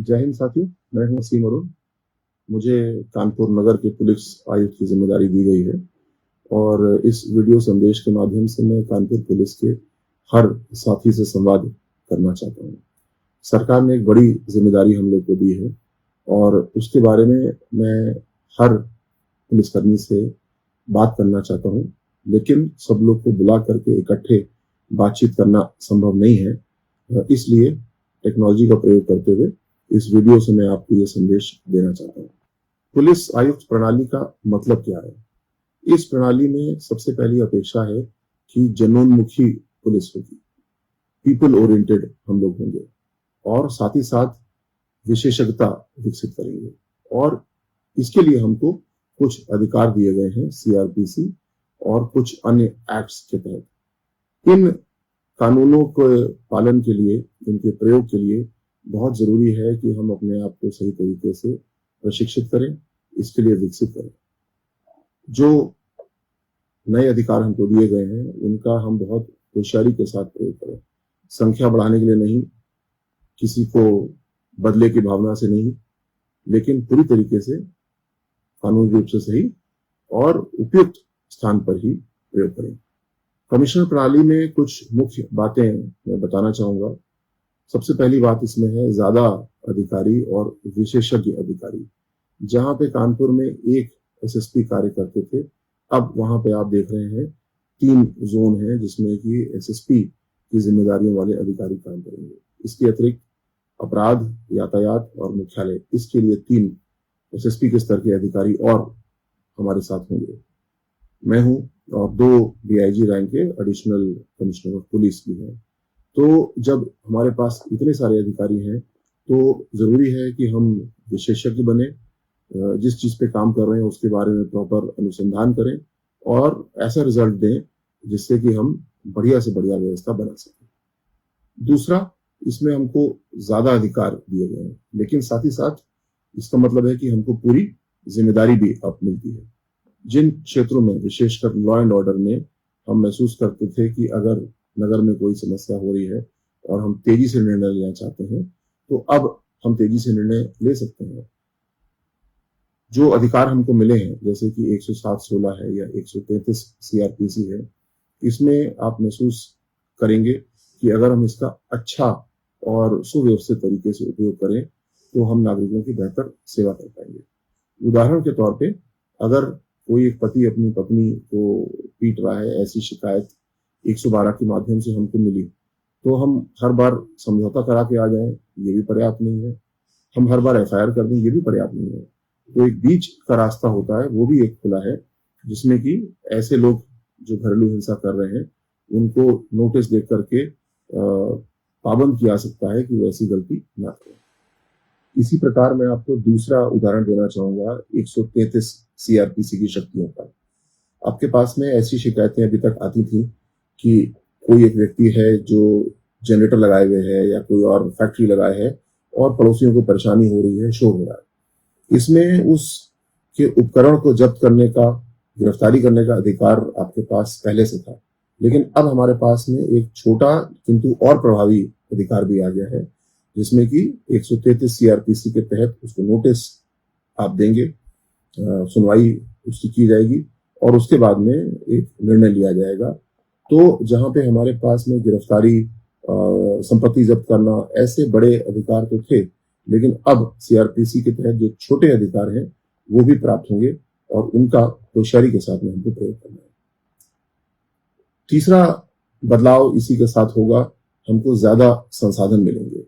जय हिंद साथियों, मैं हूं वसीम अरुण। मुझे कानपुर नगर के पुलिस आयुक्त की जिम्मेदारी दी गई है और इस वीडियो संदेश के माध्यम से मैं कानपुर पुलिस के हर साथी से संवाद करना चाहता हूं। सरकार ने एक बड़ी जिम्मेदारी हम लोग को दी है और उसके बारे में मैं हर पुलिसकर्मी से बात करना चाहता हूं, लेकिन सब लोग को बुला करके इकट्ठे बातचीत करना संभव नहीं है। इसलिए टेक्नोलॉजी का प्रयोग करते हुए इस वीडियो से मैं आपको ये संदेश देना चाहता हूँ। पुलिस आयुक्त प्रणाली का मतलब क्या है? इस प्रणाली में सबसे पहली अपेक्षा है कि जनोन्मुखी पुलिस होगी, पीपल ओरिएंटेड हम लोग होंगे और साथ ही साथ विशेषज्ञता विकसित करेंगे। और इसके लिए हमको कुछ अधिकार दिए गए हैं सीआरपीसी और कुछ अन्य एक्ट्स के तहत। इन कानूनों के पालन के लिए, इनके प्रयोग के लिए बहुत जरूरी है कि हम अपने आप को सही तरीके से प्रशिक्षित करें, इसके लिए विकसित करें। जो नए अधिकार हमको दिए गए हैं उनका हम बहुत होशियारी के साथ प्रयोग करें। संख्या बढ़ाने के लिए नहीं, किसी को बदले की भावना से नहीं, लेकिन पूरी तरीके से कानूनी रूप से सही और उपयुक्त स्थान पर ही प्रयोग करें। कमिश्नर प्रणाली में कुछ मुख्य बातें मैं बताना चाहूंगा। सबसे पहली बात इसमें है ज्यादा अधिकारी और विशेषज्ञ अधिकारी। जहां पे कानपुर में एक एसएसपी कार्य करते थे, अब वहां पे आप देख रहे हैं 3 जोन है जिसमें कि एसएसपी की जिम्मेदारियों वाले अधिकारी काम करेंगे। इसके अतिरिक्त अपराध, यातायात और मुख्यालय, इसके लिए 3 एसएसपी के स्तर के अधिकारी और हमारे साथ होंगे। मैं हूं और 2 डीआईजी रैंक के एडिशनल कमिश्नर ऑफ पुलिस भी हैं। तो जब हमारे पास इतने सारे अधिकारी हैं तो जरूरी है कि हम विशेषज्ञ बने, जिस चीज पे काम कर रहे हैं उसके बारे में प्रॉपर अनुसंधान करें और ऐसा रिजल्ट दें जिससे कि हम बढ़िया से बढ़िया व्यवस्था बना सकें। दूसरा, इसमें हमको ज्यादा अधिकार दिए गए हैं, लेकिन साथ ही साथ इसका मतलब है कि हमको पूरी जिम्मेदारी भी अब मिलती है। जिन क्षेत्रों में, विशेषकर लॉ एंड ऑर्डर में, हम महसूस करते थे कि अगर नगर में कोई समस्या हो रही है और हम तेजी से निर्णय लेना चाहते हैं तो अब हम तेजी से निर्णय ले सकते हैं। जो अधिकार हमको मिले हैं, जैसे कि 107(16) है या 133 सीआरपीसी है, इसमें आप महसूस करेंगे कि अगर हम इसका अच्छा और सुव्यवस्थित तरीके से उपयोग करें तो हम नागरिकों की बेहतर सेवा कर पाएंगे। उदाहरण के तौर पे, अगर कोई एक पति अपनी पत्नी को पीट रहा है, ऐसी शिकायत 112 के माध्यम से हमको मिली, तो हम हर बार समझौता करा के आ जाएं, ये भी पर्याप्त नहीं है। हम हर बार एफआईआर कर दें, ये भी पर्याप्त नहीं है। तो एक बीच का रास्ता होता है, वो भी एक खुला है, जिसमें कि ऐसे लोग जो घरेलू हिंसा कर रहे हैं उनको नोटिस दे करके पाबंद किया सकता है कि वो ऐसी गलती ना करें। इसी प्रकार मैं आपको दूसरा उदाहरण देना चाहूंगा 133 सीआरपीसी की शक्तियों का। आपके पास में ऐसी शिकायतें अभी तक आती थी कि कोई एक व्यक्ति है जो जनरेटर लगाए हुए है या कोई और फैक्ट्री लगाए है और पड़ोसियों को परेशानी हो रही है, शोर हो रहा है। इसमें उसके उपकरण को जब्त करने का, गिरफ्तारी करने का अधिकार आपके पास पहले से था, लेकिन अब हमारे पास में एक छोटा किंतु और प्रभावी अधिकार भी आ गया है, जिसमें कि 133 सीआरपीसी के तहत उसको नोटिस आप देंगे, सुनवाई उसकी की जाएगी और उसके बाद में एक निर्णय लिया जाएगा। तो जहां पे हमारे पास में गिरफ्तारी, संपत्ति जब्त करना, ऐसे बड़े अधिकार तो थे, लेकिन अब सीआरपीसी के तहत जो छोटे अधिकार हैं वो भी प्राप्त होंगे और उनका होशियारी के साथ में हमको प्रयोग करना है। तीसरा बदलाव इसी के साथ होगा, हमको ज्यादा संसाधन मिलेंगे।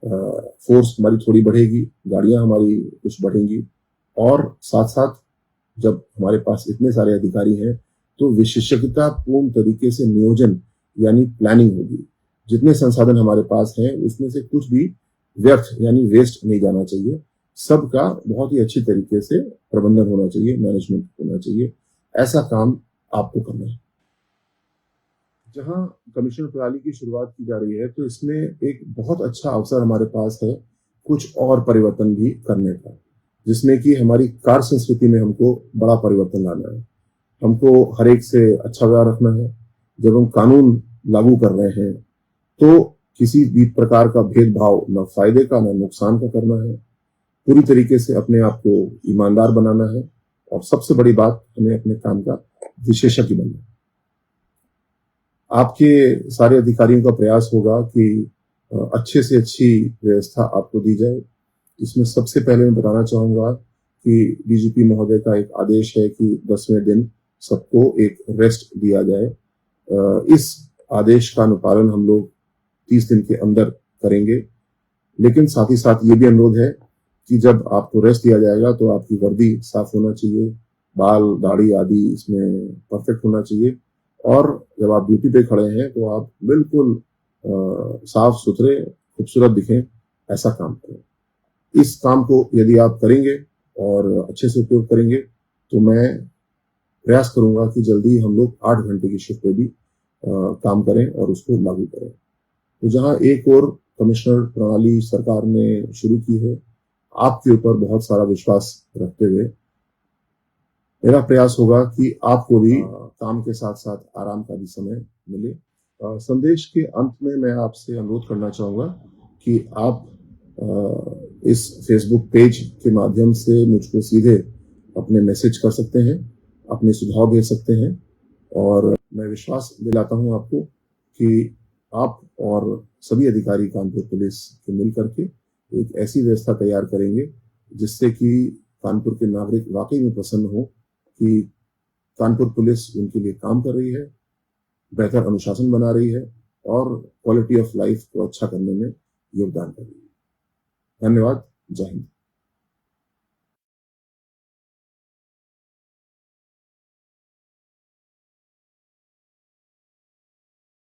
फोर्स हमारी थोड़ी बढ़ेगी, गाड़ियां हमारी कुछ बढ़ेंगी और साथ साथ जब हमारे पास इतने सारे अधिकारी हैं तो विशेषज्ञता पूर्ण तरीके से नियोजन यानी प्लानिंग होगी। जितने संसाधन हमारे पास हैं उसमें से कुछ भी व्यर्थ यानी वेस्ट नहीं जाना चाहिए। सबका बहुत ही अच्छी तरीके से प्रबंधन होना चाहिए, मैनेजमेंट होना चाहिए। ऐसा काम आपको करना है। जहां कमिश्नर प्रणाली की शुरुआत की जा रही है तो इसमें एक बहुत अच्छा अवसर हमारे पास है कुछ और परिवर्तन भी करने का, जिसमें कि हमारी कार्य संस्कृति में हमको बड़ा परिवर्तन लाना है। हमको हर एक से अच्छा व्यवहार रखना है। जब हम कानून लागू कर रहे हैं तो किसी भी प्रकार का भेदभाव न फायदे का न नुकसान का करना है। पूरी तरीके से अपने आप को ईमानदार बनाना है और सबसे बड़ी बात, हमें अपने काम का विशेषज्ञ बनना है। आपके सारे अधिकारियों का प्रयास होगा कि अच्छे से अच्छी व्यवस्था आपको दी जाए। इसमें सबसे पहले मैं बताना चाहूंगा कि डीजीपी महोदय का एक आदेश है कि 10वें दिन सबको एक रेस्ट दिया जाए। इस आदेश का अनुपालन हम लोग 30 दिन के अंदर करेंगे, लेकिन साथ ही साथ ये भी अनुरोध है कि जब आपको रेस्ट दिया जाएगा तो आपकी वर्दी साफ होना चाहिए, बाल दाढ़ी आदि इसमें परफेक्ट होना चाहिए, और जब आप ड्यूटी पे खड़े हैं तो आप बिल्कुल साफ सुथरे खूबसूरत दिखें, ऐसा काम करें। इस काम को यदि आप करेंगे और अच्छे से उपयोग करेंगे तो मैं प्रयास करूंगा कि जल्दी हम लोग 8 घंटे की शिफ्ट पे भी काम करें और उसको लागू करें। तो जहां एक और कमिश्नर प्रणाली सरकार ने शुरू की है, आपके ऊपर बहुत सारा विश्वास रखते हुए मेरा प्रयास होगा कि आपको भी काम के साथ साथ आराम का भी समय मिले। संदेश के अंत में मैं आपसे अनुरोध करना चाहूंगा कि आप इस फेसबुक पेज के माध्यम से मुझको सीधे अपने मैसेज कर सकते हैं, अपने सुझाव भेज सकते हैं, और मैं विश्वास दिलाता हूं आपको कि आप और सभी अधिकारी कानपुर पुलिस के मिल करके एक ऐसी व्यवस्था तैयार करेंगे जिससे कि कानपुर के नागरिक वाकई में प्रसन्न हो कि कानपुर पुलिस उनके लिए काम कर रही है, बेहतर अनुशासन बना रही है और क्वालिटी ऑफ लाइफ को अच्छा करने में योगदान कर रही है। धन्यवाद। जय हिंद।